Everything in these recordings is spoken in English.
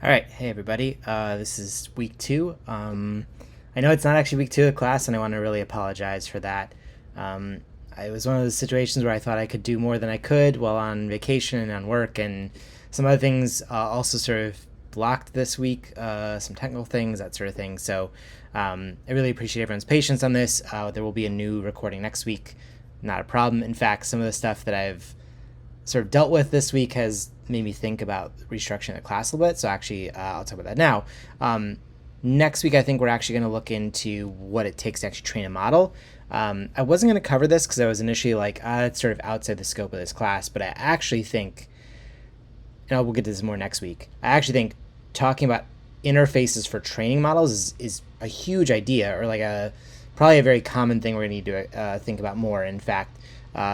All right, hey everybody. This is week two. I know it's not actually week two of class, and I want to really apologize for that. Um, it was one of those situations where I thought I could do more than I could while on vacation and on work, and some other things also sort of blocked this week, some technical things, that sort of thing. So I really appreciate everyone's patience on this. There will be a new recording next week. Not a problem. In fact, some of the stuff that I've sort of dealt with this week has made me think about restructuring the class a little bit. So actually, I'll talk about that now. Next week, I think we're actually going to look into what it takes to actually train a model. I wasn't going to cover this because I was initially like, it's sort of outside the scope of this class, but I actually think, we'll get to this more next week. I actually think talking about interfaces for training models is a huge idea, or like probably a very common thing we're going to need to think about more. In fact,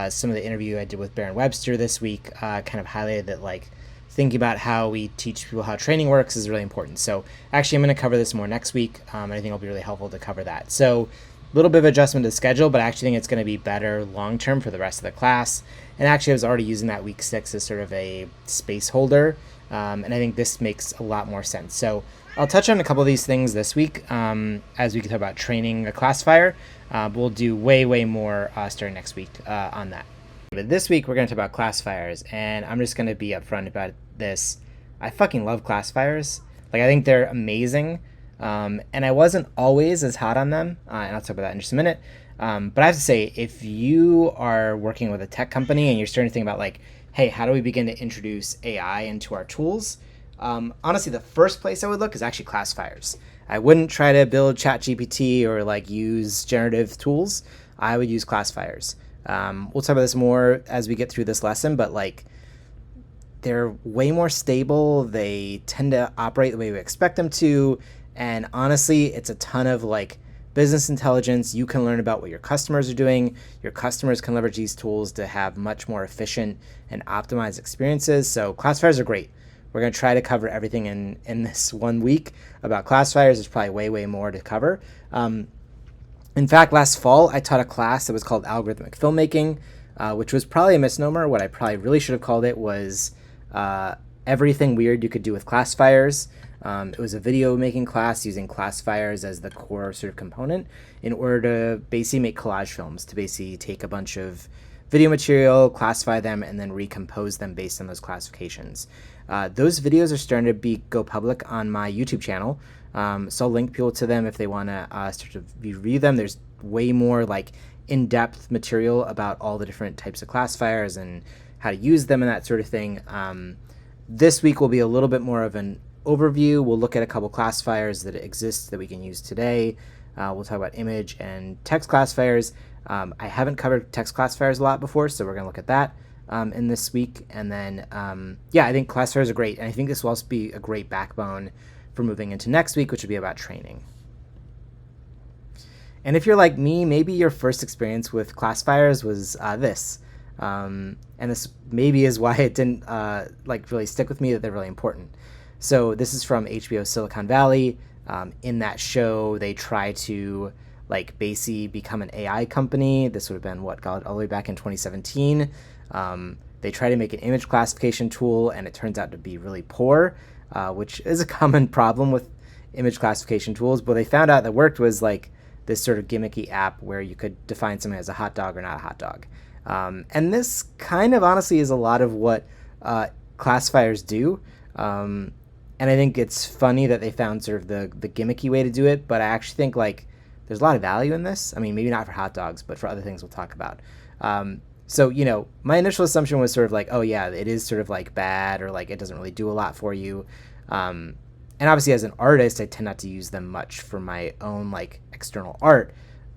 some of the interview I did with Baron Webster this week kind of highlighted that, like, thinking about how we teach people how training works is really important. So actually, I'm going to cover this more next week. I think it'll be really helpful to cover that. So a little bit of adjustment to the schedule, but I actually think it's going to be better long-term for the rest of the class. And actually, I was already using that week 6 as sort of a space holder. And I think this makes a lot more sense. So I'll touch on a couple of these things this week as we can talk about training a classifier. We'll do way more starting next week on that. But this week we're going to talk about classifiers, and I'm just going to be upfront about this. I fucking love classifiers. Like, I think they're amazing, and I wasn't always as hot on them, and I'll talk about that in just a minute. But I have to say, if you are working with a tech company and you're starting to think about, like, hey, how do we begin to introduce AI into our tools? Honestly, the first place I would look is actually classifiers. I wouldn't try to build ChatGPT or like use generative tools. I would use classifiers. We'll talk about this more as we get through this lesson, but like, they're way more stable. They tend to operate the way we expect them to. And honestly, it's a ton of like business intelligence. You can learn about what your customers are doing. Your customers can leverage these tools to have much more efficient and optimized experiences. So classifiers are great. We're going to try to cover everything in this 1 week about classifiers. There's probably way more to cover. In fact, last fall, I taught a class that was called Algorithmic Filmmaking, which was probably a misnomer. What I probably really should have called it was Everything Weird You Could Do with Classifiers. It was a video making class using classifiers as the core sort of component in order to basically make collage films, to basically take a bunch of video material, classify them, and then recompose them based on those classifications. Those videos are starting to go public on my YouTube channel, so I'll link people to them if they want to start to review them. There's way more like in-depth material about all the different types of classifiers and how to use them and that sort of thing. This week will be a little bit more of an overview. We'll look at a couple classifiers that exist that we can use today. We'll talk about image and text classifiers. I haven't covered text classifiers a lot before, so we're going to look at that in this week. And then, I think classifiers are great. And I think this will also be a great backbone for moving into next week, which will be about training. And if you're like me, maybe your first experience with classifiers was this. And this maybe is why it didn't really stick with me, that they're really important. So this is from HBO Silicon Valley. In that show, they try to basically become an AI company. This would have been all the way back in 2017. They try to make an image classification tool, and it turns out to be really poor, which is a common problem with image classification tools. But they found out that worked was this sort of gimmicky app where you could define something as a hot dog or not a hot dog. And this kind of honestly is a lot of what classifiers do. And I think it's funny that they found sort of the gimmicky way to do it, but I actually think there's a lot of value in this. I mean, maybe not for hot dogs, but for other things we'll talk about. So, my initial assumption was sort of oh yeah, it is sort of bad, or it doesn't really do a lot for you. And obviously as an artist, I tend not to use them much for my own external art.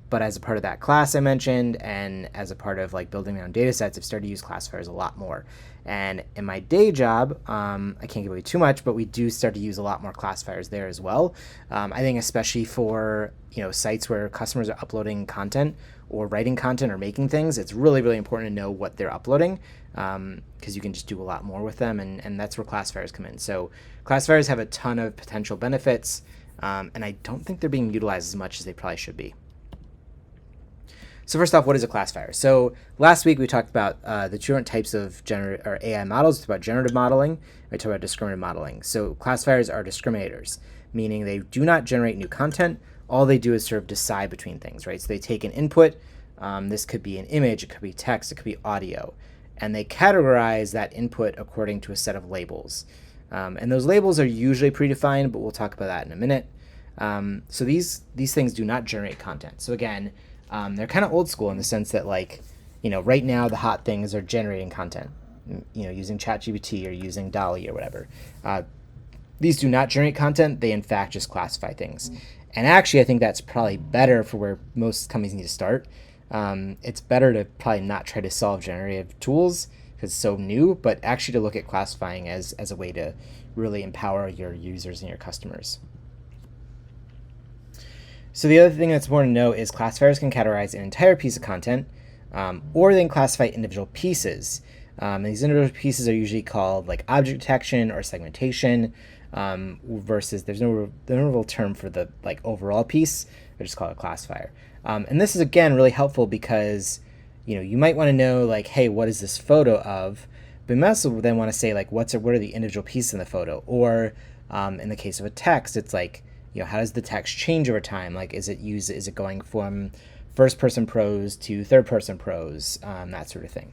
But as a part of that class I mentioned, and as a part of building my own data sets, I've started to use classifiers a lot more. And in my day job, I can't give away too much, but we do start to use a lot more classifiers there as well. I think especially for sites where customers are uploading content or writing content or making things, it's really important to know what they're uploading, because you can just do a lot more with them, and that's where classifiers come in. So classifiers have a ton of potential benefits, and I don't think they're being utilized as much as they probably should be. So first off, what is a classifier? So last week we talked about the two different types of AI models. We talked about generative modeling. We talked about discriminative modeling. So classifiers are discriminators, meaning they do not generate new content. All they do is sort of decide between things, right? So they take an input. This could be an image, it could be text, it could be audio, and they categorize that input according to a set of labels. And those labels are usually predefined, but we'll talk about that in a minute. So these things do not generate content. So again, they're kind of old school in the sense that, like, right now the hot things are generating content, using ChatGPT or using DALL-E or whatever. These do not generate content. They in fact just classify things. And actually, I think that's probably better for where most companies need to start. It's better to probably not try to solve generative tools because it's so new, but actually to look at classifying as a way to really empower your users and your customers. So the other thing that's important to know is classifiers can categorize an entire piece of content, or they can classify individual pieces. These individual pieces are usually called like object detection or segmentation, versus there's no real term for the like overall piece. They're just called a classifier. And this is again really helpful because you might want to know, like, hey, what is this photo of? But you might also then want to say, like, what are the individual pieces in the photo? Or in the case of a text, it's like, how does the text change over time? Like, is it going from first person prose to third person prose, that sort of thing.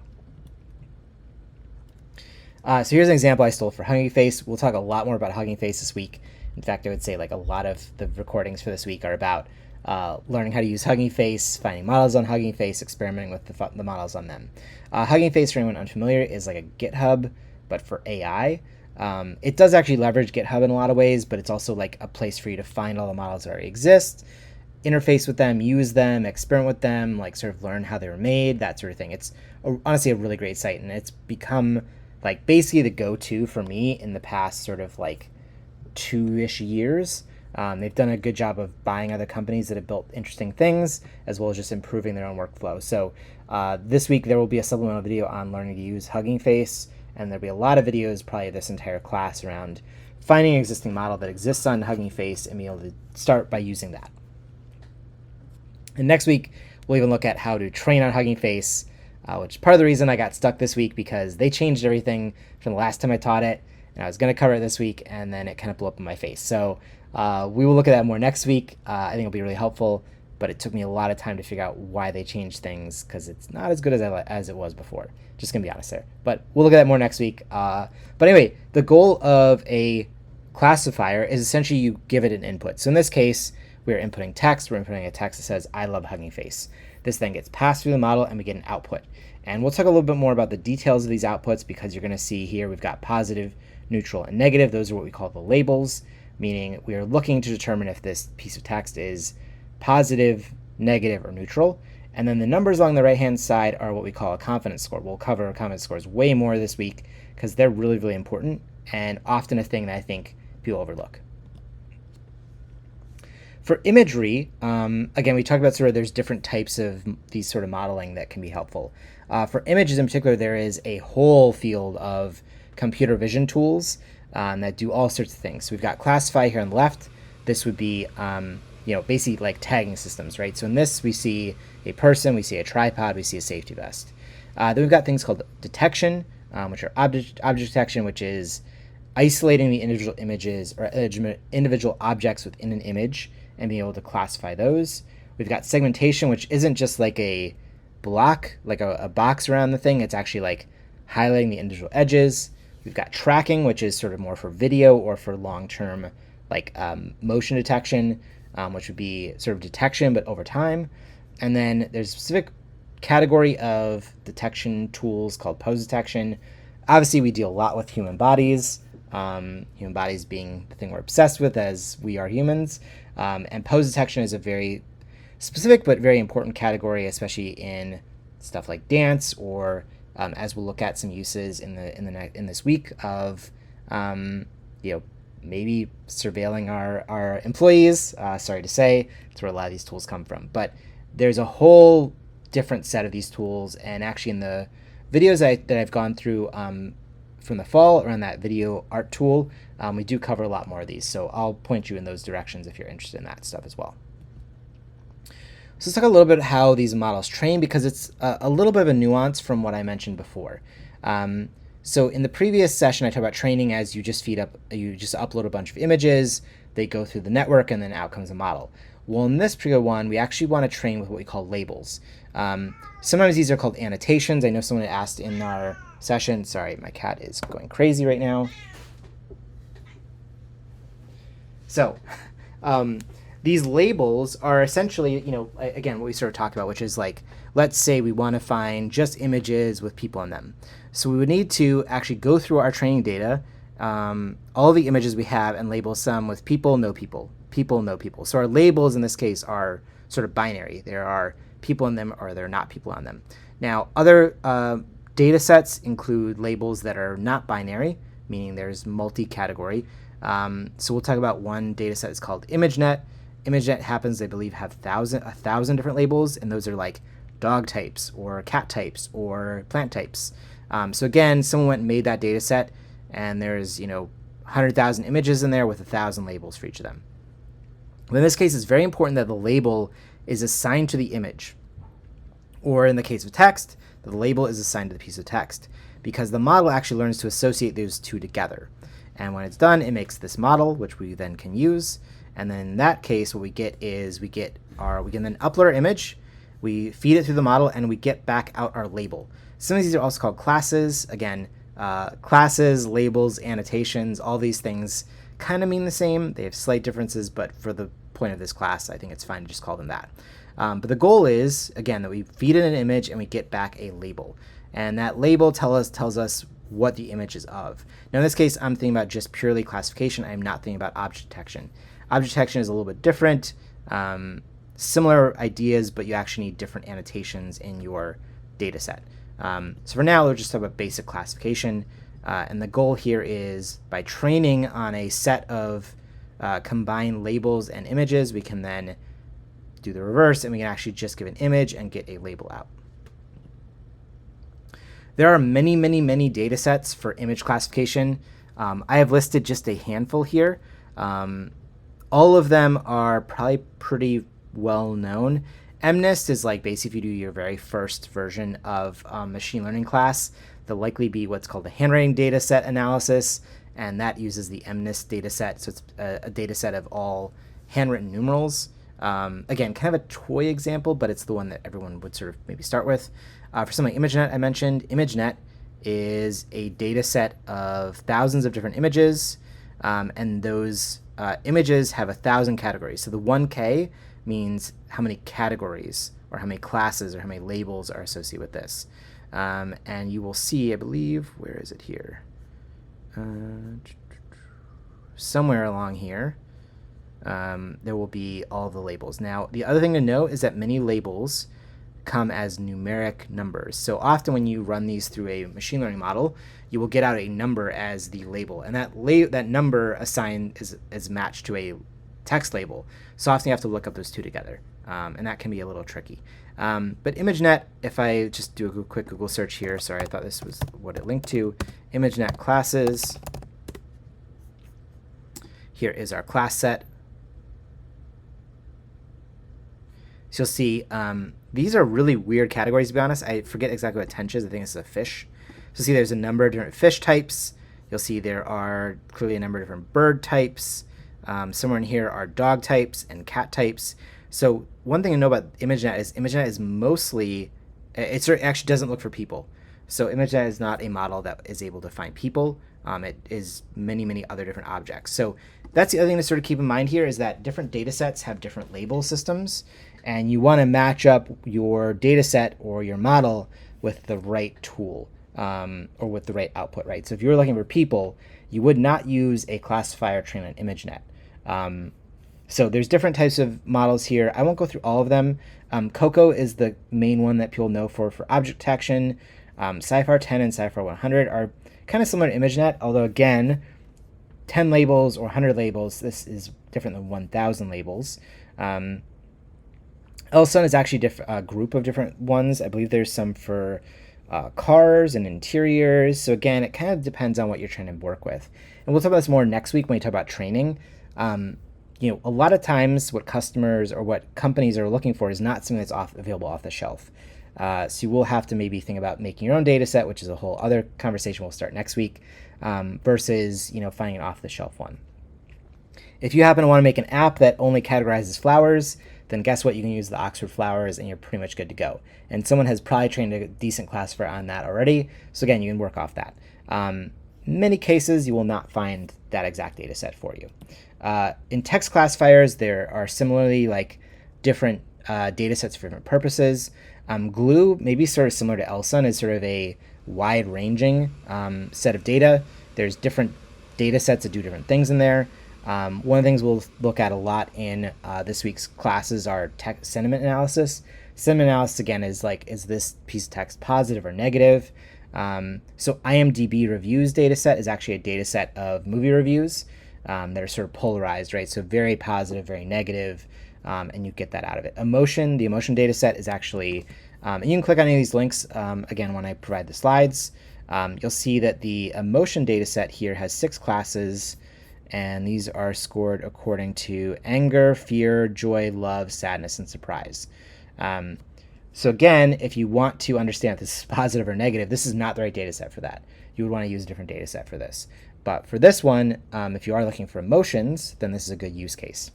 So here's an example I stole for Hugging Face. We'll talk a lot more about Hugging Face this week. In fact, I would say like a lot of the recordings for this week are about learning how to use Hugging Face, finding models on Hugging Face, experimenting with the models on them. Hugging Face, for anyone unfamiliar, is like a GitHub, but for AI. It does actually leverage GitHub in a lot of ways, but it's also like a place for you to find all the models that already exist, interface with them, use them, experiment with them, like sort of learn how they were made, that sort of thing. It's honestly a really great site, and it's become like basically the go-to for me in the past sort of like 2-ish years. They've done a good job of buying other companies that have built interesting things, as well as just improving their own workflow. So this week there will be a supplemental video on learning to use Hugging Face, and there'll be a lot of videos, probably this entire class, around finding an existing model that exists on Hugging Face and being able to start by using that. And next week we'll even look at how to train on Hugging Face, which is part of the reason I got stuck this week, because they changed everything from the last time I taught it, and I was going to cover it this week, and then it kind of blew up in my face. So we will look at that more next week. I think it'll be really helpful, but it took me a lot of time to figure out why they changed things, because it's not as good as it was before. Just going to be honest there. But we'll look at that more next week. But anyway, the goal of a classifier is essentially you give it an input. So in this case, we're inputting text. We're inputting a text that says, I love Hugging Face. This then gets passed through the model, and we get an output. And we'll talk a little bit more about the details of these outputs, because you're going to see here we've got positive, neutral, and negative. Those are what we call the labels, meaning we are looking to determine if this piece of text is positive, negative, or neutral. And then the numbers along the right-hand side are what we call a confidence score. We'll cover confidence scores way more this week because they're really, really important and often a thing that I think people overlook. For imagery, again, we talked about sort of there's different types of these sort of modeling that can be helpful. For images in particular, there is a whole field of computer vision tools that do all sorts of things. So we've got Classify here on the left. This would be basically like tagging systems, right? So in this, we see a person, we see a tripod, we see a safety vest. Then we've got things called detection, which are object detection, which is isolating the individual images or individual objects within an image and being able to classify those. We've got segmentation, which isn't just like a block, like a box around the thing. It's actually like highlighting the individual edges. We've got tracking, which is sort of more for video or for long-term like motion detection, which would be sort of detection but over time. And then there's a specific category of detection tools called pose detection. Obviously, we deal a lot with human bodies, human bodies being the thing we're obsessed with as we are humans. And pose detection is a very specific but very important category, especially in stuff like dance, or as we'll look at some uses in this week of maybe surveilling our employees. Sorry to say, that's where a lot of these tools come from. But there's a whole different set of these tools, and actually in the videos that I've gone through from the fall around that video art tool, we do cover a lot more of these. So I'll point you in those directions if you're interested in that stuff as well. So let's talk a little bit how these models train, because it's a little bit of a nuance from what I mentioned before. So in the previous session, I talked about training as you just upload a bunch of images, they go through the network, and then out comes a model. Well, in this particular one, we actually want to train with what we call labels. Sometimes these are called annotations. I know someone had asked in our session. Sorry, my cat is going crazy right now. So these labels are essentially, again, what we sort of talked about, which is like, let's say we want to find just images with people in them. So we would need to actually go through our training data, all the images we have, and label some with people, no people, people, no people. So our labels in this case are sort of binary. There are people in them or there are not people on them. Now, other data sets include labels that are not binary, meaning there's multi-category. So we'll talk about one data set. It's called ImageNet. ImageNet happens, I believe, have 1,000 different labels, and those are like dog types or cat types or plant types. So again, someone went and made that data set, and there's 100,000 images in there with 1,000 labels for each of them. But in this case, it's very important that the label is assigned to the image, or in the case of text, the label is assigned to the piece of text, because the model actually learns to associate those two together. And when it's done, it makes this model, which we then can use. And then in that case, what we get is we can then upload our image, we feed it through the model, and we get back out our label. Some of these are also called classes. Again, classes, labels, annotations, all these things kind of mean the same. They have slight differences, but for the point of this class, I think it's fine to just call them that. But the goal is, again, that we feed in an image and we get back a label. And that label tells us what the image is of. Now in this case, I'm thinking about just purely classification. I'm not thinking about object detection. Object detection is a little bit different. Similar ideas, but you actually need different annotations in your data set. So for now, we'll just talk about basic classification. And the goal here is, by training on a set of combined labels and images, we can then do the reverse, and we can actually just give an image and get a label out. There are many, many, many data sets for image classification. I have listed just a handful here. All of them are probably pretty well known. MNIST is like basically if you do your very first version of machine learning class, there'll likely be what's called a handwriting data set analysis, and that uses the MNIST data set. So it's a data set of all handwritten numerals. Again, kind of a toy example, but it's the one that everyone would sort of maybe start with. For something like ImageNet, I mentioned, ImageNet is a data set of thousands of different images, and those images have 1,000 categories. So the 1K means how many categories or how many classes or how many labels are associated with this. And you will see, I believe, where is it here? Somewhere along here, there will be all the labels. Now, the other thing to note is that many labels come as numeric numbers. So often when you run these through a machine learning model, you will get out a number as the label, and that number assigned is matched to a text label. So often you have to look up those two together, and that can be a little tricky. But ImageNet, if I just do a quick Google search here, sorry, I thought this was what it linked to, ImageNet classes. Here is our class set. So you'll see these are really weird categories, to be honest. I forget exactly what tench is. I think it's a fish. So see there's a number of different fish types. You'll see there are clearly a number of different bird types. Somewhere in here are dog types and cat types. So one thing to know about ImageNet is mostly, it actually doesn't look for people. So ImageNet is not a model that is able to find people. It is many, many other different objects. So that's the other thing to sort of keep in mind here, is that different data sets have different label systems, and you want to match up your data set or your model with the right tool, or with the right output, right? So if you're looking for people, you would not use a classifier trained on ImageNet. So there's different types of models here. I won't go through all of them. COCO is the main one that people know for object detection. Cypher 10 and Cypher 100 are kind of similar to ImageNet, although again, 10 labels or 100 labels, this is different than 1,000 labels. LSUN is actually a group of different ones. I believe there's some for cars and interiors. So again, it kind of depends on what you're trying to work with. And we'll talk about this more next week when we talk about training. a lot of times what customers or what companies are looking for is not something that's available off the shelf. So you will have to maybe think about making your own data set, which is a whole other conversation we'll start next week, versus finding an off-the-shelf one. If you happen to want to make an app that only categorizes flowers, then guess what? You can use the Oxford flowers and you're pretty much good to go. And someone has probably trained a decent classifier on that already. So again, you can work off that. Many cases, you will not find that exact data set for you. In text classifiers, there are similarly different data sets for different purposes. Glue, maybe sort of similar to LSUN, is sort of a wide-ranging set of data. There's different data sets that do different things in there. One of the things we'll look at a lot in this week's classes are sentiment analysis. Sentiment analysis, again, is this piece of text positive or negative? So IMDb reviews data set is actually a data set of movie reviews that are sort of polarized, right? So very positive, very negative, and you get that out of it. The emotion data set is actually, and you can click on any of these links, again, when I provide the slides. You'll see that the emotion data set here has 6 classes, and these are scored according to anger, fear, joy, love, sadness, and surprise. So again, if you want to understand if this is positive or negative, this is not the right data set for that. You would want to use a different data set for this. But for this one, if you are looking for emotions, then this is a good use case.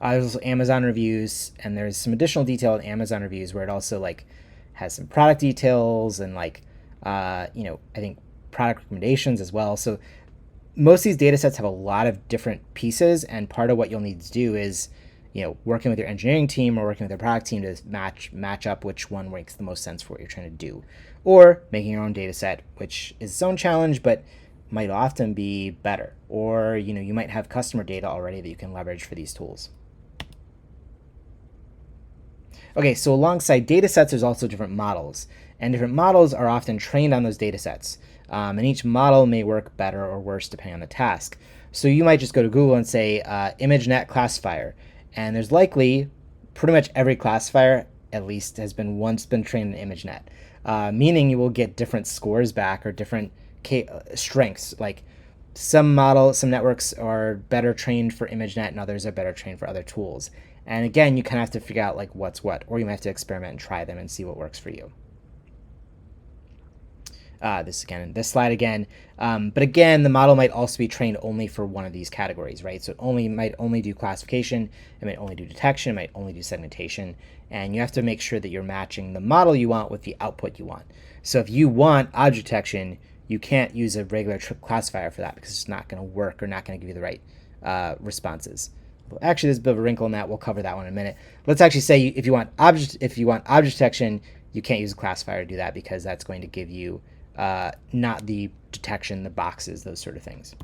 There's also Amazon reviews, and there's some additional detail in Amazon reviews where it also has some product details and I think product recommendations as well. So most of these data sets have a lot of different pieces, and part of what you'll need to do is working with your engineering team or working with your product team to match up which one makes the most sense for what you're trying to do, or making your own data set, which is its own challenge but might often be better, or you might have customer data already that you can leverage for these tools. Okay, so alongside data sets, there's also different models, and different models are often trained on those data sets. And each model may work better or worse depending on the task. So you might just go to Google and say ImageNet classifier, and there's likely pretty much every classifier at least has once been trained in ImageNet, meaning you will get different scores back or different strengths. Like some networks are better trained for ImageNet and others are better trained for other tools. And again, you kind of have to figure out what's what, or you might have to experiment and try them and see what works for you. This slide again. But again, the model might also be trained only for one of these categories, right? So it might only do classification, it might only do detection, it might only do segmentation, and you have to make sure that you're matching the model you want with the output you want. So if you want object detection, you can't use a regular classifier for that because it's not going to work or not going to give you the right responses. Actually, there's a bit of a wrinkle in that. We'll cover that one in a minute. Let's actually say if you want object detection, you can't use a classifier to do that because that's going to give you not the detection, the boxes, those sort of things.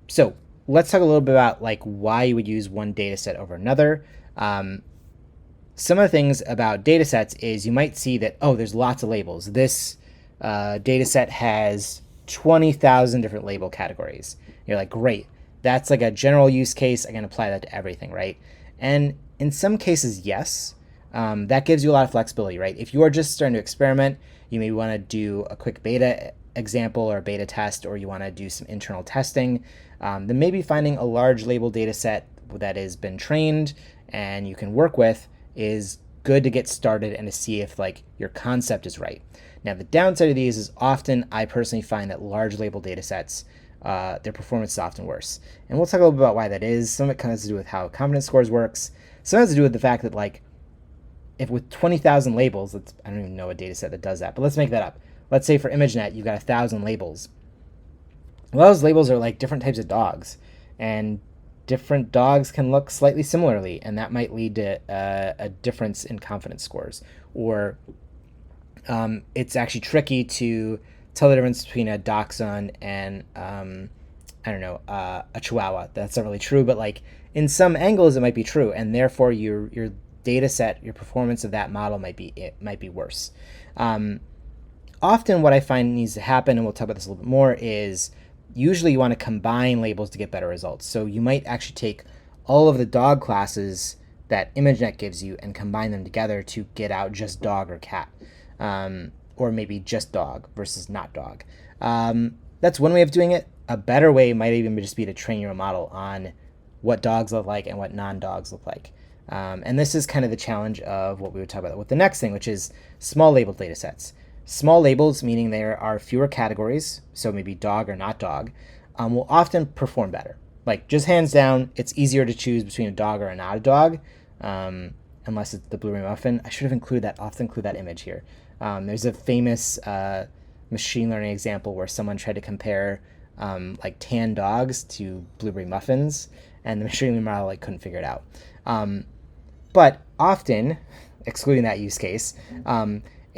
So let's talk a little bit about why you would use one data set over another. Some of the things about data sets is you might see that, there's lots of labels. This data set has 20,000 different label categories. You're like, great, that's a general use case. I can apply that to everything, right? And in some cases, yes. That gives you a lot of flexibility, right? If you are just starting to experiment, you may want to do a quick beta example or beta test, or you want to do some internal testing, then maybe finding a large label data set that has been trained and you can work with is good to get started and to see if your concept is right. Now, the downside of these is often I personally find that large label data sets, their performance is often worse. And we'll talk a little bit about why that is. Some of it kind of has to do with how confidence scores works. Some has to do with the fact that if with 20,000 labels, I don't even know a data set that does that, but let's make that up. Let's say for ImageNet, you've got 1,000 labels. Well, those labels are different types of dogs, and different dogs can look slightly similarly, and that might lead to a difference in confidence scores. Or it's actually tricky to tell the difference between a dachshund and a Chihuahua. That's not really true, but in some angles it might be true, and therefore your data set, your performance of that model might be worse. Often what I find needs to happen, and we'll talk about this a little bit more, is usually you want to combine labels to get better results. So you might actually take all of the dog classes that ImageNet gives you and combine them together to get out just dog or cat, or maybe just dog versus not dog. That's one way of doing it. a better way might even just be to train your model on what dogs look like and what non-dogs look like. And this is kind of the challenge of what we would talk about with the next thing, which is small labeled data sets. Small labels, meaning there are fewer categories, so maybe dog or not dog, will often perform better. Like, just hands down, it's easier to choose between a dog or a not a dog, unless it's the blueberry muffin. I should have included that. I'll have to include that image here. There's a famous machine learning example where someone tried to compare like tan dogs to blueberry muffins, and the machine learning model couldn't figure it out. But often, excluding that use case,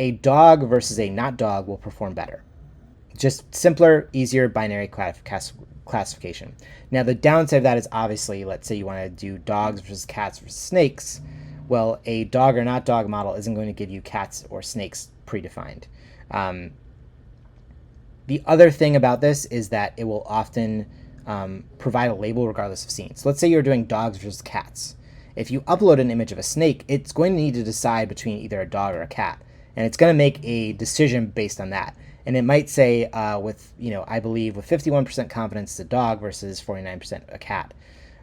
a dog versus a not dog will perform better. Just simpler, easier binary classification. Now, the downside of that is obviously, let's say you want to do dogs versus cats versus snakes. Well, a dog or not dog model isn't going to give you cats or snakes predefined. The other thing about this is that it will often provide a label regardless of scene. So let's say you're doing dogs versus cats. If you upload an image of a snake, it's going to need to decide between either a dog or a cat. And it's going to make a decision based on that. And it might say I believe with 51% confidence it's a dog versus 49% a cat.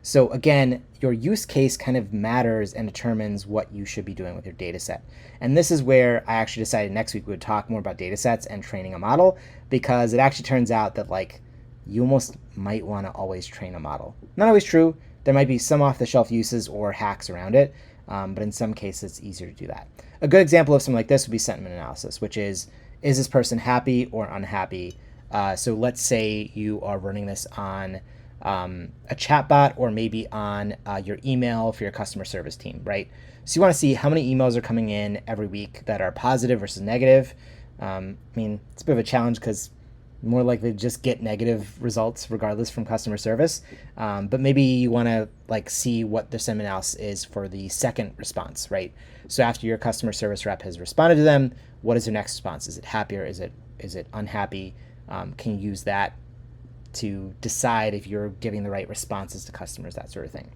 So again, your use case kind of matters and determines what you should be doing with your data set. And this is where I actually decided next week we would talk more about data sets and training a model, because it actually turns out that you almost might want to always train a model. Not always true. There might be some off-the-shelf uses or hacks around it, but in some cases it's easier to do that. A good example of something like this would be sentiment analysis, which is this person happy or unhappy? So let's say you are running this on a chatbot or maybe on your email for your customer service team, right? So you want to see how many emails are coming in every week that are positive versus negative. I mean, it's a bit of a challenge because more likely to just get negative results regardless from customer service. But maybe you want to see what the sentiment analysis is for the second response, right? So after your customer service rep has responded to them, what is their next response? Is it happy or is it unhappy? Can you use that to decide if you're giving the right responses to customers, that sort of thing.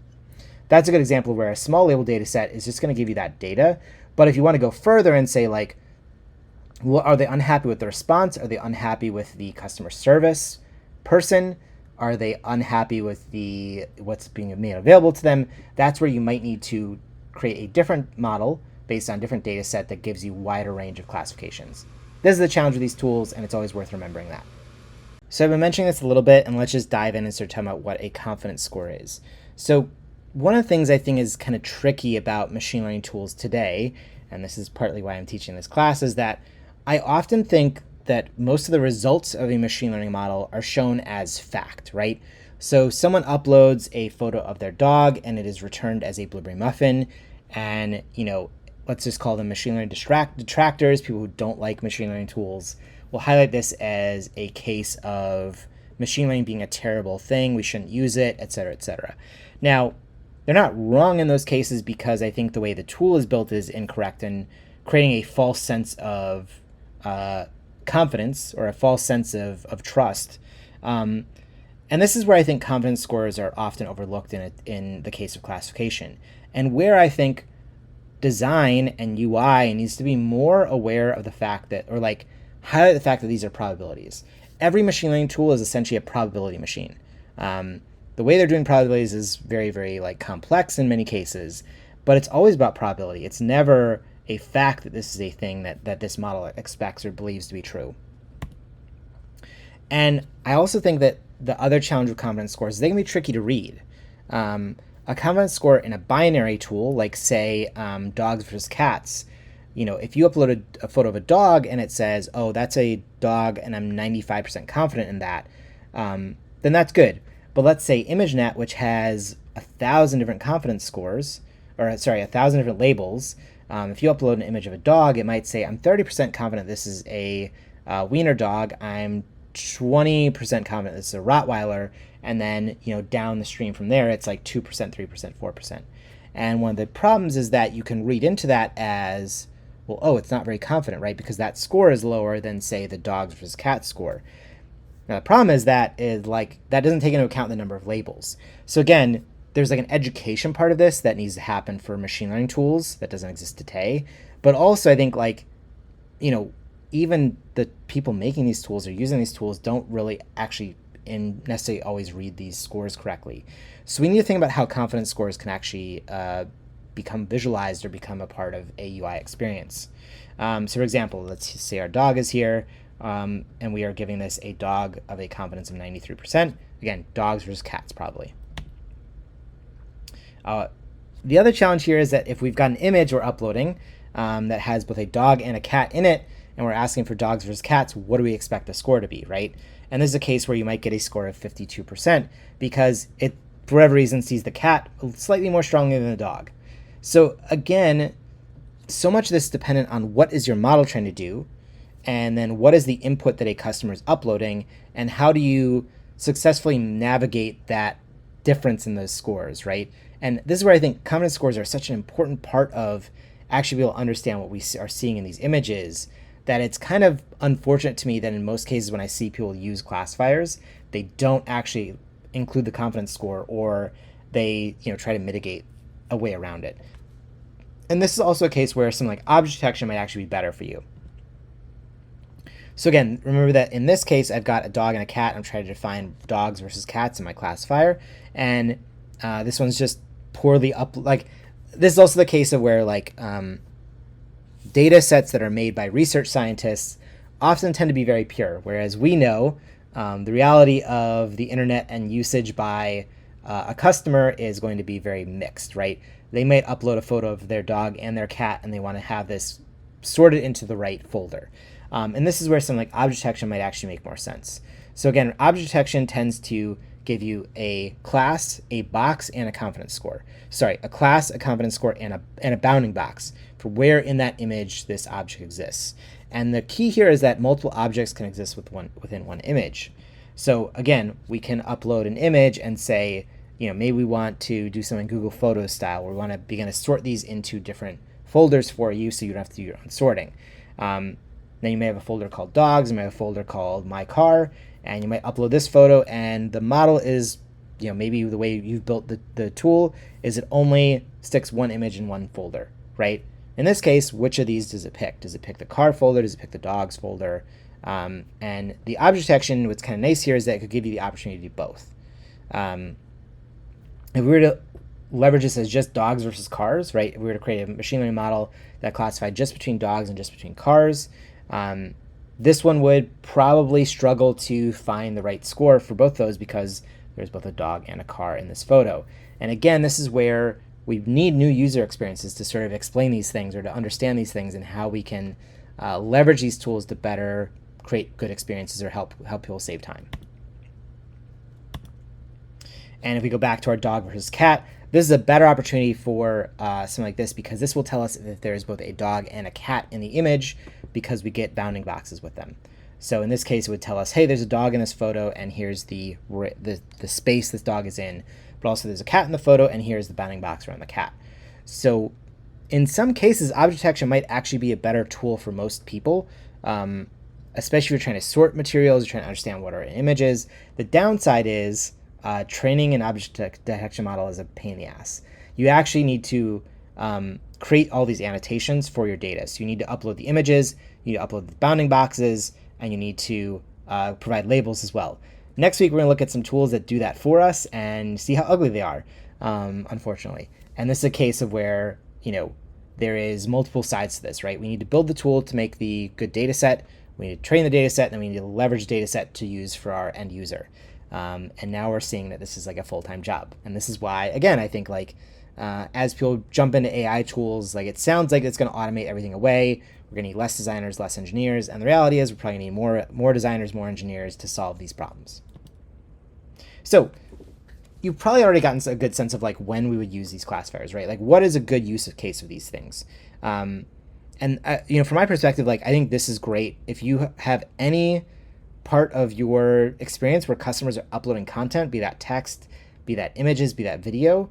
That's a good example where a small label data set is just going to give you that data. But if you want to go further and say well, are they unhappy with the response? Are they unhappy with the customer service person? Are they unhappy with what's being made available to them? That's where you might need to create a different model based on different data set that gives you wider range of classifications. This is the challenge with these tools, and it's always worth remembering that. So I've been mentioning this a little bit, and let's just dive in and start talking about what a confidence score is. So one of the things I think is kind of tricky about machine learning tools today, and this is partly why I'm teaching this class, is that I often think that most of the results of a machine learning model are shown as fact, right? So someone uploads a photo of their dog and it is returned as a blueberry muffin, and let's just call them machine learning detractors, people who don't like machine learning tools, will highlight this as a case of machine learning being a terrible thing, we shouldn't use it, et cetera, et cetera. Now, they're not wrong in those cases because I think the way the tool is built is incorrect and creating a false sense of confidence or a false sense of trust. And this is where I think confidence scores are often overlooked in the case of classification, and where I think design and UI needs to be more aware of the fact that, or highlight the fact that these are probabilities. Every machine learning tool is essentially a probability machine. The way they're doing probabilities is very, very complex in many cases, but it's always about probability. It's never a fact that this is a thing that this model expects or believes to be true. And I also think that the other challenge with confidence scores is they can be tricky to read. A confidence score in a binary tool, like say dogs versus cats, if you upload a photo of a dog and it says, oh, that's a dog and I'm 95% confident in that, then that's good. But let's say ImageNet, which has 1,000 different confidence scores, 1,000 different labels, if you upload an image of a dog, it might say, I'm 30% confident this is a wiener dog, I'm 20% confident this is a Rottweiler, and then down the stream from there, it's 2%, 3%, 4%. And one of the problems is that you can read into that as, well, oh, it's not very confident, right? Because that score is lower than, say, the dogs versus cats score. Now, the problem is that that doesn't take into account the number of labels. So again, there's an education part of this that needs to happen for machine learning tools that doesn't exist today. But also I think even the people making these tools or using these tools don't really actually necessarily always read these scores correctly. So we need to think about how confidence scores can actually become visualized or become a part of a UI experience. So for example, let's say our dog is here, and we are giving this a dog of a confidence of 93%. Again, dogs versus cats probably. The other challenge here is that if we've got an image we're uploading that has both a dog and a cat in it, and we're asking for dogs versus cats, what do we expect the score to be, right? And this is a case where you might get a score of 52% because it, for whatever reason, sees the cat slightly more strongly than the dog. So again, so much of this is dependent on what is your model trying to do, and then what is the input that a customer is uploading, and how do you successfully navigate that difference in those scores, right? And this is where I think confidence scores are such an important part of actually being able to understand what we are seeing in these images, that it's kind of unfortunate to me that in most cases when I see people use classifiers, they don't actually include the confidence score, or they try to mitigate a way around it. And this is also a case where something like object detection might actually be better for you. So again, remember that in this case, I've got a dog and a cat. I'm trying to define dogs versus cats in my classifier. And this one's just poorly this is also the case of where data sets that are made by research scientists often tend to be very pure, whereas we know the reality of the internet and usage by a customer is going to be very mixed, right? They might upload a photo of their dog and their cat, and they want to have this sorted into the right folder. And this is where something like object detection might actually make more sense. So again, object detection tends to give you a class, a box, and a confidence score. Sorry, a class, a confidence score, and a bounding box for where in that image this object exists. And the key here is that multiple objects can exist within one image. So again, we can upload an image and say, maybe we want to do something Google Photos style, where we want to begin to sort these into different folders for you so you don't have to do your own sorting. Then you may have a folder called dogs, you may have a folder called my car, and you might upload this photo, and the model is, maybe the way you've built the tool is it only sticks one image in one folder, right? In this case, which of these does it pick? Does it pick the car folder? Does it pick the dogs folder? And the object detection, what's kind of nice here is that it could give you the opportunity to do both. If we were to leverage this as just dogs versus cars, right? If we were to create a machine learning model that classified just between dogs and just between cars, this one would probably struggle to find the right score for both those because there's both a dog and a car in this photo. And again, this is where we need new user experiences to sort of explain these things or to understand these things and how we can leverage these tools to better create good experiences or help people save time. And if we go back to our dog versus cat, this is a better opportunity for something like this because this will tell us if there is both a dog and a cat in the image because we get bounding boxes with them. So in this case, it would tell us, hey, there's a dog in this photo, and here's the space this dog is in. But also there's a cat in the photo, and here's the bounding box around the cat. So in some cases, object detection might actually be a better tool for most people, especially if you're trying to sort materials, you're trying to understand what are images. The downside is training an object detection model is a pain in the ass. You actually need to create all these annotations for your data. So you need to upload the images, you need to upload the bounding boxes, and you need to provide labels as well. Next week, we're going to look at some tools that do that for us and see how ugly they are, unfortunately. And this is a case of where, there is multiple sides to this, right? We need to build the tool to make the good data set. We need to train the data set, and then we need to leverage the data set to use for our end user. And now we're seeing that this is like a full-time job. And this is why, again, I think as people jump into AI tools, it sounds like it's going to automate everything away. We're going to need less designers, less engineers. And the reality is we're probably going to need more designers, more engineers to solve these problems. So you've probably already gotten a good sense of when we would use these classifiers, right? What is a good use case of these things? And from my perspective, I think this is great. If you have any part of your experience where customers are uploading content, be that text, be that images, be that video,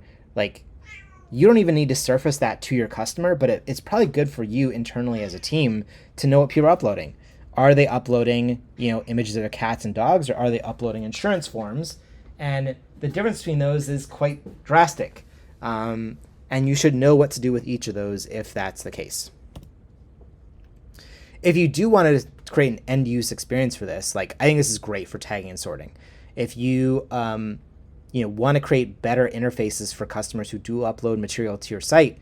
you don't even need to surface that to your customer, but it's probably good for you internally as a team to know what people are uploading. Are they uploading, images of their cats and dogs, or are they uploading insurance forms? And the difference between those is quite drastic. And you should know what to do with each of those if that's the case. If you do want to create an end-use experience for this, I think this is great for tagging and sorting. If you want to create better interfaces for customers who do upload material to your site,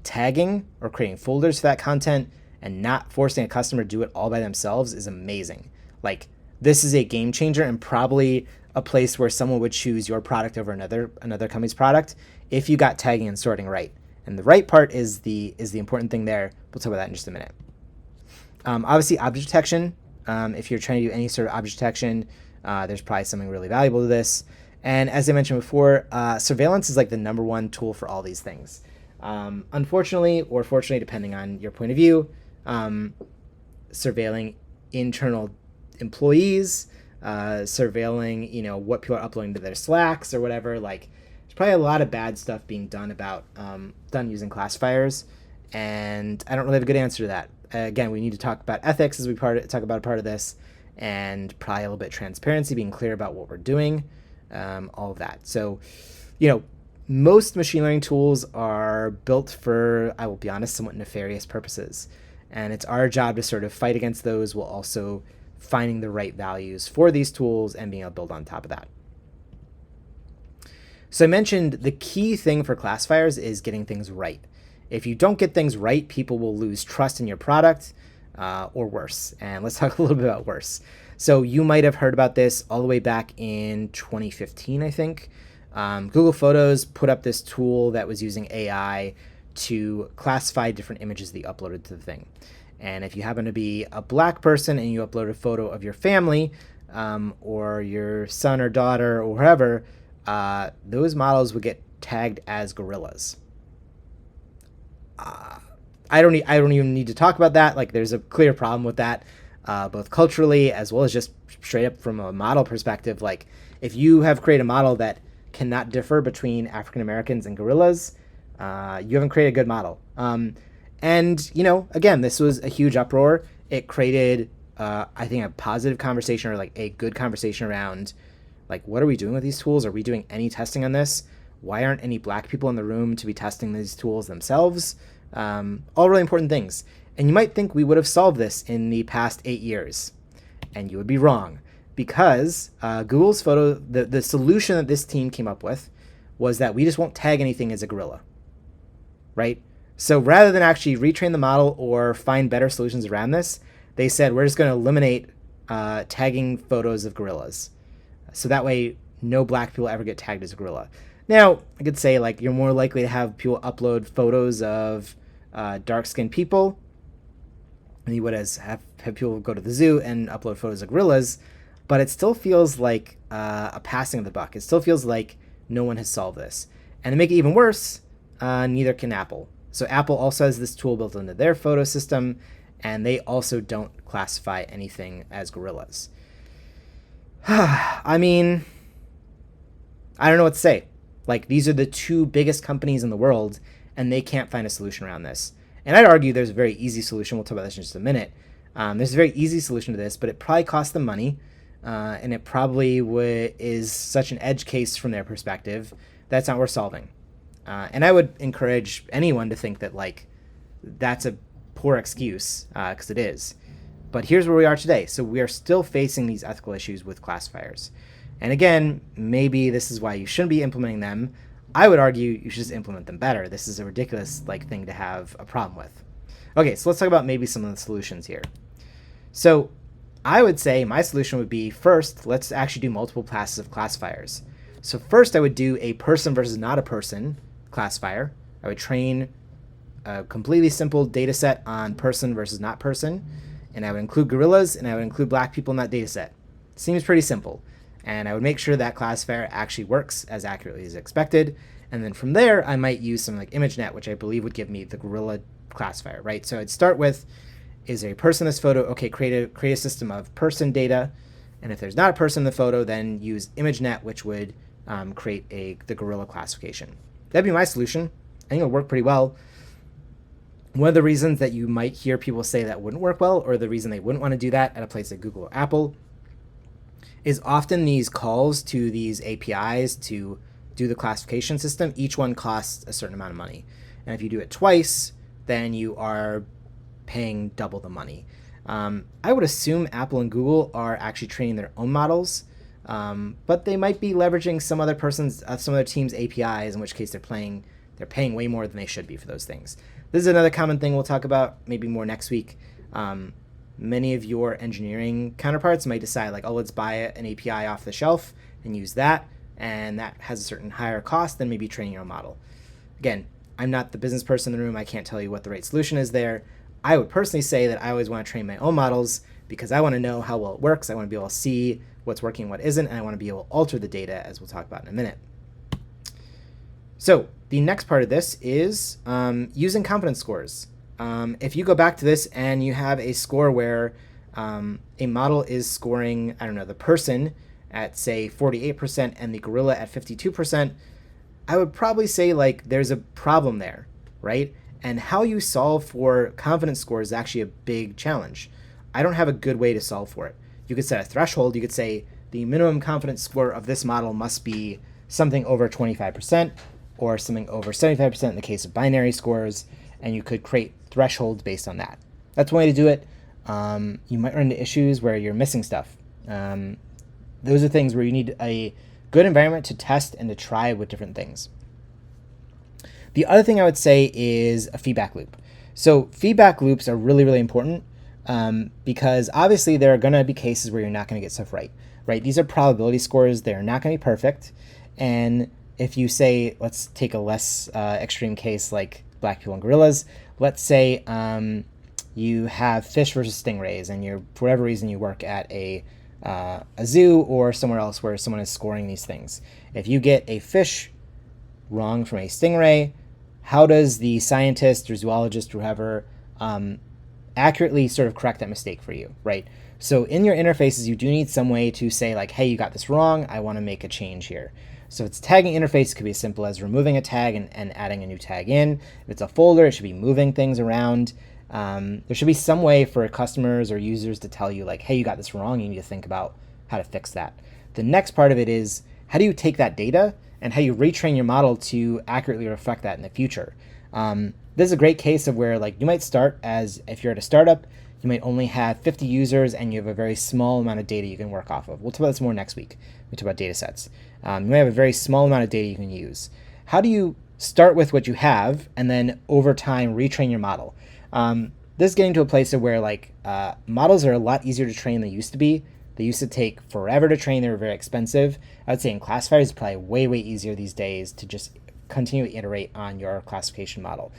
tagging or creating folders for that content and not forcing a customer to do it all by themselves is amazing. Like, this is a game changer and probably a place where someone would choose your product over another company's product if you got tagging and sorting right. And the right part is the important thing there. We'll talk about that in just a minute. Obviously, object detection. If you're trying to do any sort of object detection, there's probably something really valuable to this. And as I mentioned before, surveillance is like the number one tool for all these things. Unfortunately, or fortunately, depending on your point of view, surveilling internal employees, surveilling, what people are uploading to their Slacks or whatever. Like, there's probably a lot of bad stuff being done using classifiers, and I don't really have a good answer to that. Again, we need to talk about ethics as we talk about a part of this, and probably a little bit of transparency, being clear about what we're doing, all of that. So, most machine learning tools are built for, I will be honest, somewhat nefarious purposes. And it's our job to sort of fight against those while also finding the right values for these tools and being able to build on top of that. So I mentioned the key thing for classifiers is getting things right. If you don't get things right, people will lose trust in your product, or worse. And let's talk a little bit about worse. So you might have heard about this all the way back in 2015, I think. Google Photos put up this tool that was using AI to classify different images that you uploaded to the thing. And if you happen to be a black person and you upload a photo of your family, or your son or daughter or whoever, those models would get tagged as gorillas. I don't even need to talk about that. Like, there's a clear problem with that, both culturally as well as just straight up from a model perspective. Like, if you have created a model that cannot differ between African Americans and gorillas, you haven't created a good model. And again, this was a huge uproar. It created, I think, a positive conversation, or like a good conversation around, like, what are we doing with these tools? Are we doing any testing on this? Why aren't any black people in the room to be testing these tools themselves? All really important things. And you might think we would have solved this in the past 8 years, and you would be wrong. Because Google's the solution that this team came up with was that we just won't tag anything as a gorilla, right? So rather than actually retrain the model or find better solutions around this, they said, we're just going to eliminate tagging photos of gorillas. So that way, no black people ever get tagged as a gorilla. Now, I could say, like, you're more likely to have people upload photos of dark-skinned people than you would have people go to the zoo and upload photos of gorillas. But it still feels like a passing of the buck. It still feels like no one has solved this. And to make it even worse, neither can Apple. So Apple also has this tool built into their photo system, and they also don't classify anything as gorillas. I mean, I don't know what to say. Like, these are the two biggest companies in the world, and they can't find a solution around this. And I'd argue there's a very easy solution. We'll talk about this in just a minute. There's a very easy solution to this, but it probably costs them money. And it probably is such an edge case from their perspective that's not worth solving. And I would encourage anyone to think that, like, that's a poor excuse, because it is. But here's where we are today. So we are still facing these ethical issues with classifiers. And again, maybe this is why you shouldn't be implementing them. I would argue you should just implement them better. This is a ridiculous thing to have a problem with. Okay, so let's talk about maybe some of the solutions here. So I would say my solution would be, first, let's actually do multiple classes of classifiers. So first, I would do a person versus not a person classifier. I would train a completely simple data set on person versus not person, and I would include gorillas, and I would include black people in that data set. Seems pretty simple. And I would make sure that classifier actually works as accurately as expected. And then from there, I might use something like ImageNet, which I believe would give me the gorilla classifier, right? So I'd start with, is a person in this photo? Okay, create a system of person data. And if there's not a person in the photo, then use ImageNet, which would create the gorilla classification. That'd be my solution. I think it'll work pretty well. One of the reasons that you might hear people say that wouldn't work well, or the reason they wouldn't want to do that at a place like Google or Apple, is often these calls to these APIs to do the classification system, each one costs a certain amount of money. And if you do it twice, then you are paying double the money. I would assume Apple and Google are actually training their own models but they might be leveraging some other team's APIs, in which case they're paying way more than they should be for those things. This is another common thing we'll talk about maybe more next week. Many of your engineering counterparts might decide like, oh, let's buy an API off the shelf and use that, and that has a certain higher cost than maybe training your own model. Again, I'm not the business person in the room. I can't tell you what the right solution is there. I would personally say that I always want to train my own models because I want to know how well it works. I want to be able to see what's working, what isn't, and I want to be able to alter the data, as we'll talk about in a minute. So the next part of this is using confidence scores. If you go back to this and you have a score where a model is scoring, I don't know, the person at say 48% and the gorilla at 52%, I would probably say like there's a problem there, right? And how you solve for confidence scores is actually a big challenge. I don't have a good way to solve for it. You could set a threshold. You could say the minimum confidence score of this model must be something over 25% or something over 75% in the case of binary scores, and you could create thresholds based on that. That's one way to do it. You might run into issues where you're missing stuff. Those are things where you need a good environment to test and to try with different things. The other thing I would say is a feedback loop. So feedback loops are really, really important because obviously there are going to be cases where you're not going to get stuff right? These are probability scores. They're not going to be perfect. And if you say, let's take a less extreme case like black people and gorillas, let's say you have fish versus stingrays, and for whatever reason you work at a zoo or somewhere else where someone is scoring these things. If you get a fish wrong from a stingray, how does the scientist or zoologist or whoever accurately sort of correct that mistake for you, right? So in your interfaces, you do need some way to say like, hey, you got this wrong. I want to make a change here. So if it's tagging interface, it could be as simple as removing a tag and adding a new tag in. If it's a folder, it should be moving things around. There should be some way for customers or users to tell you like, hey, you got this wrong. You need to think about how to fix that. The next part of it is how do you take that data and how you retrain your model to accurately reflect that in the future. This is a great case of where like you might start as, if you're at a startup, you might only have 50 users and you have a very small amount of data you can work off of. We'll talk about this more next week. We talk about data sets. You might have a very small amount of data you can use. How do you start with what you have and then over time retrain your model? This is getting to a place of where like models are a lot easier to train than they used to be. They used to take forever to train. They were very expensive. I would say in classifiers, it's probably way, way easier these days to just continue to iterate on your classification model.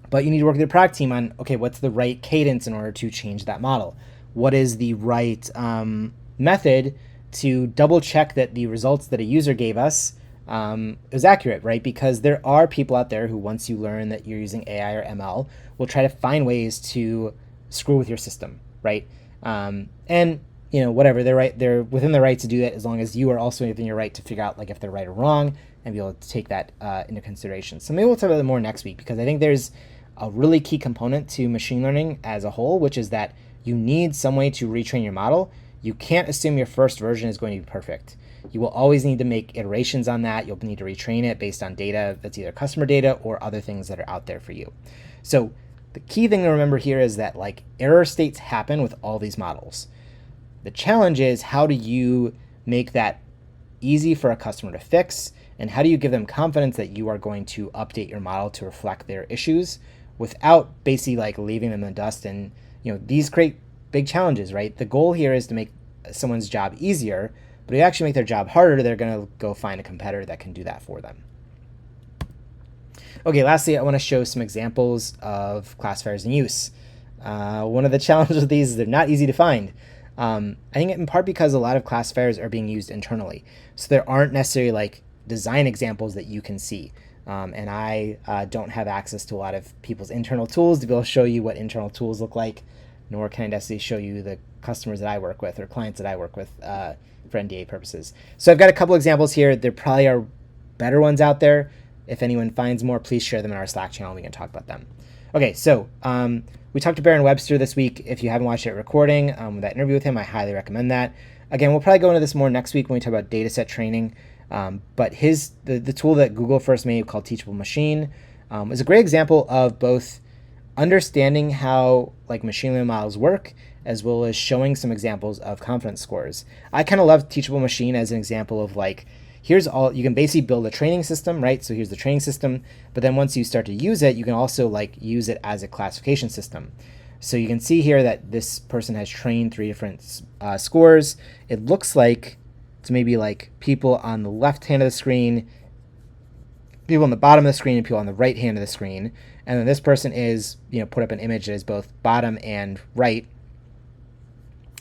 But you need to work with your product team on, okay, what's the right cadence in order to change that model? What is the right method to double check that the results that a user gave us is accurate, right? Because there are people out there who, once you learn that you're using AI or ML, will try to find ways to screw with your system, right? And you know, whatever, they're within their right to do that as long as you are also within your right to figure out like if they're right or wrong and be able to take that into consideration. So maybe we'll talk about that more next week, because I think there's a really key component to machine learning as a whole, which is that you need some way to retrain your model. You can't assume your first version is going to be perfect. You will always need to make iterations on that. You'll need to retrain it based on data that's either customer data or other things that are out there for you. So the key thing to remember here is that like error states happen with all these models. The challenge is, how do you make that easy for a customer to fix, and how do you give them confidence that you are going to update your model to reflect their issues without basically like leaving them in the dust? And you know, these create big challenges, right? The goal here is to make someone's job easier, but if you actually make their job harder, they're going to go find a competitor that can do that for them. Okay, lastly, I want to show some examples of classifiers in use. One of the challenges with these is they're not easy to find. I think in part because a lot of classifiers are being used internally. So there aren't necessarily like design examples that you can see. And I don't have access to a lot of people's internal tools to be able to show you what internal tools look like, nor can I necessarily show you the customers that I work with or clients that I work with for NDA purposes. So I've got a couple examples here. There probably are better ones out there. If anyone finds more, please share them in our Slack channel. We can talk about them. Okay, so we talked to Baron Webster this week. If you haven't watched that recording, that interview with him, I highly recommend that. Again, we'll probably go into this more next week when we talk about data set training. But the tool that Google first made called Teachable Machine is a great example of both understanding how like machine learning models work as well as showing some examples of confidence scores. I kind of love Teachable Machine as an example of like, here's all, you can basically build a training system, right? So here's the training system, but then once you start to use it, you can also like use it as a classification system. So you can see here that this person has trained 3 different scores. It looks like it's maybe like people on the left hand of the screen, people on the bottom of the screen, and people on the right hand of the screen. And then this person is, put up an image that is both bottom and right.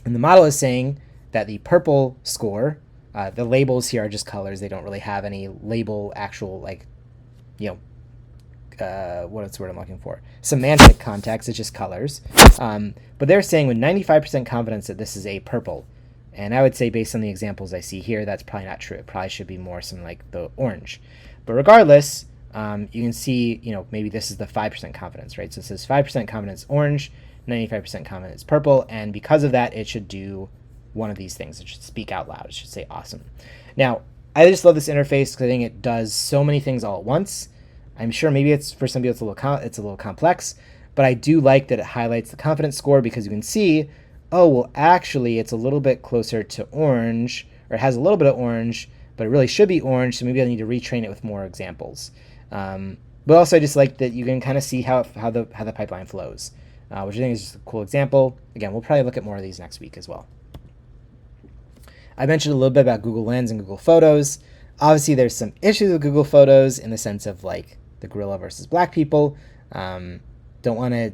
And the model is saying that the purple score, the labels here are just colors. They don't really have any label actual, like, what's the word I'm looking for? Semantic context. It's just colors. But they're saying with 95% confidence that this is a purple. And I would say based on the examples I see here, that's probably not true. It probably should be more something like the orange. But regardless, you can see, maybe this is the 5% confidence, right? So it says 5% confidence orange, 95% confidence purple. And because of that, it should do one of these things. It should speak out loud. It should say awesome. Now, I just love this interface because I think it does so many things all at once. I'm sure maybe it's for some people it's a little complex, but I do like that it highlights the confidence score because you can see, oh, well, actually, it's a little bit closer to orange, or it has a little bit of orange, but it really should be orange, so maybe I need to retrain it with more examples. But also, I just like that you can kind of see how the pipeline flows, which I think is just a cool example. Again, we'll probably look at more of these next week as well. I mentioned a little bit about Google Lens and Google Photos. Obviously, there's some issues with Google Photos in the sense of like the gorilla versus black people. Don't want to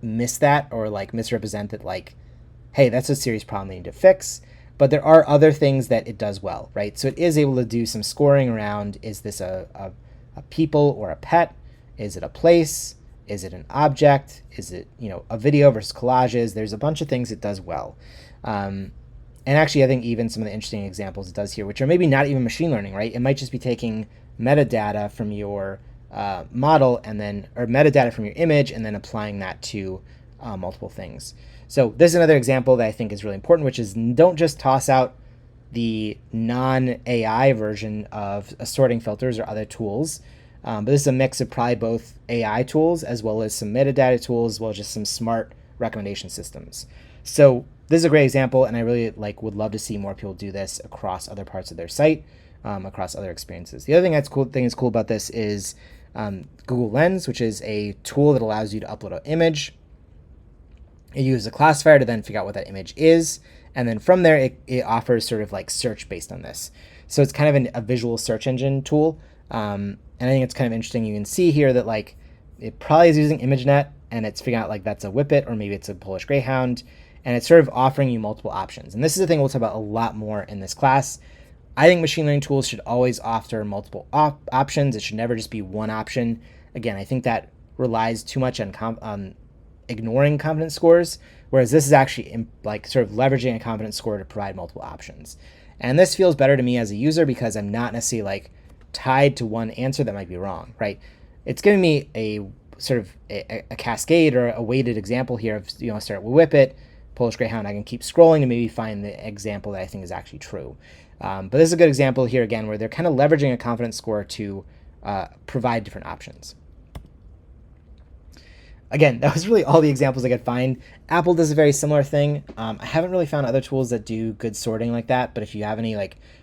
miss that or like misrepresent that like, hey, that's a serious problem they need to fix. But there are other things that it does well, right? So it is able to do some scoring around, is this a people or a pet? Is it a place? Is it an object? Is it, a video versus collages? There's a bunch of things it does well. And actually, I think even some of the interesting examples it does here, which are maybe not even machine learning, right? It might just be taking metadata from your model or metadata from your image and then applying that to multiple things. So this is another example that I think is really important, which is don't just toss out the non-AI version of sorting filters or other tools. But this is a mix of probably both AI tools as well as some metadata tools, as well as just some smart recommendation systems. So this is a great example, and I really would love to see more people do this across other parts of their site, across other experiences. The other thing that's cool about this is Google Lens, which is a tool that allows you to upload an image. It uses a classifier to then figure out what that image is, and then from there it offers sort of like search based on this. So it's kind of a visual search engine tool, and I think it's kind of interesting. You can see here that like it probably is using ImageNet, and it's figuring out like that's a Whippet or maybe it's a Polish Greyhound. And it's sort of offering you multiple options. And this is the thing we'll talk about a lot more in this class. I think machine learning tools should always offer multiple options. It should never just be one option. Again, I think that relies too much on ignoring confidence scores, whereas this is actually sort of leveraging a confidence score to provide multiple options. And this feels better to me as a user because I'm not necessarily tied to one answer that might be wrong, right? It's giving me a sort of a cascade or a weighted example here of, start with Whippet, Polish Greyhound. I can keep scrolling and maybe find the example that I think is actually true. But this is a good example here again where they're kind of leveraging a confidence score to provide different options. Again, that was really all the examples I could find. Apple does a very similar thing. I haven't really found other tools that do good sorting like that, but if you have any,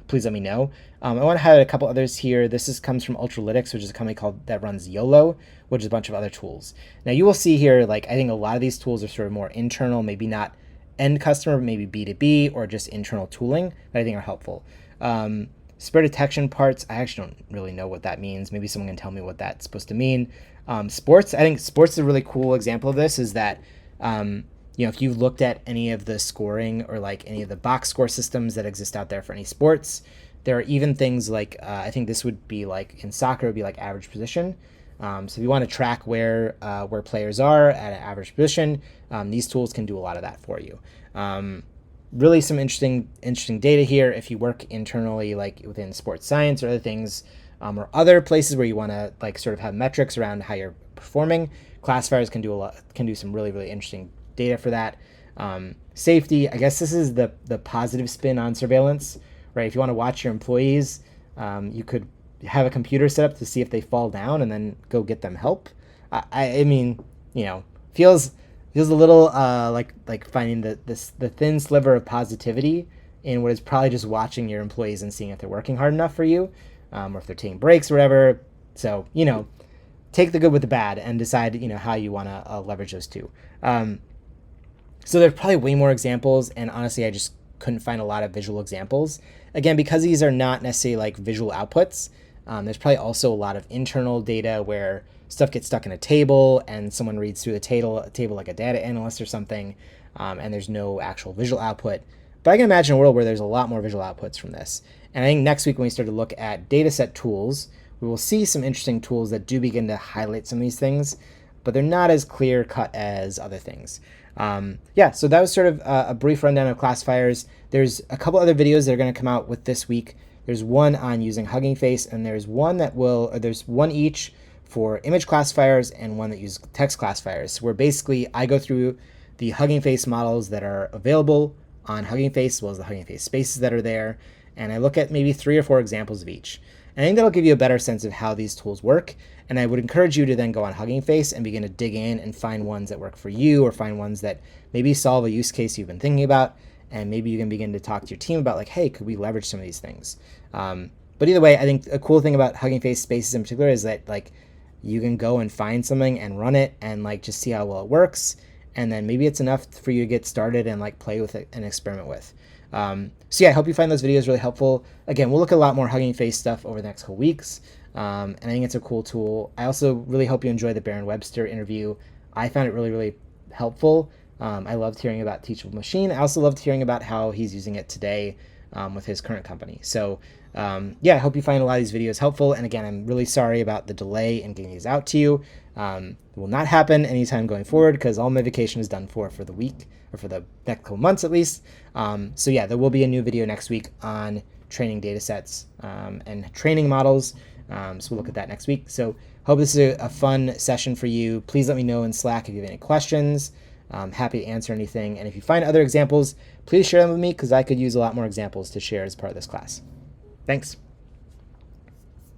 please let me know. I want to highlight a couple others here. This comes from Ultralytics, which is a company that runs YOLO, which is a bunch of other tools. Now you will see here, I think a lot of these tools are sort of more internal, maybe not end customer, maybe B2B or just internal tooling that I think are helpful. Spur detection parts, I actually don't really know what that means. Maybe someone can tell me what that's supposed to mean. Sports, I think sports is a really cool example of this, is that, if you've looked at any of the scoring or any of the box score systems that exist out there for any sports, there are even things I think this would be in soccer, it would be average position. So if you want to track where players are at an average position, these tools can do a lot of that for you. Really some interesting data here if you work internally within sports science or other things, or other places where you want to sort of have metrics around how you're performing. Classifiers can do some really, really interesting data for that. Safety, I guess this is the positive spin on surveillance, right? If you want to watch your employees, you could have a computer set up to see if they fall down and then go get them help. I mean, feels feels a little like finding the thin sliver of positivity in what is probably just watching your employees and seeing if they're working hard enough for you, or if they're taking breaks or whatever. So take the good with the bad and decide how you want to leverage those two. So there's probably way more examples, and honestly, I just couldn't find a lot of visual examples. Again, because these are not necessarily like visual outputs, there's probably also a lot of internal data where stuff gets stuck in a table and someone reads through the table like a data analyst or something, and there's no actual visual output. But I can imagine a world where there's a lot more visual outputs from this. And I think next week when we start to look at dataset tools, we will see some interesting tools that do begin to highlight some of these things, but they're not as clear cut as other things. So that was sort of a brief rundown of classifiers. There's a couple other videos that are going to come out with this week. There's one on using Hugging Face, and there's one each for image classifiers and one that uses text classifiers, where basically I go through the Hugging Face models that are available on Hugging Face, as well as the Hugging Face spaces that are there, and I look at maybe 3 or 4 examples of each. And I think that'll give you a better sense of how these tools work, and I would encourage you to then go on Hugging Face and begin to dig in and find ones that work for you, or find ones that maybe solve a use case you've been thinking about, and maybe you can begin to talk to your team about like, hey, could we leverage some of these things? But either way, I think a cool thing about Hugging Face spaces in particular is that like you can go and find something and run it and like just see how well it works, and then maybe it's enough for you to get started and like play with it and experiment with. I hope you find those videos really helpful. Again, we'll look at a lot more Hugging Face stuff over the next couple weeks, and I think it's a cool tool. I also really hope you enjoy the Baron Webster interview. I found it really, really helpful. I loved hearing about Teachable Machine. I also loved hearing about how he's using it today with his current company. So I hope you find a lot of these videos helpful. And again, I'm really sorry about the delay in getting these out to you. It will not happen anytime going forward because all my vacation is done for the week, or for the next couple months at least. There will be a new video next week on training data sets and training models. So we'll look at that next week. So hope this is a fun session for you. Please let me know in Slack if you have any questions. I'm happy to answer anything. And if you find other examples, please share them with me because I could use a lot more examples to share as part of this class. Thanks.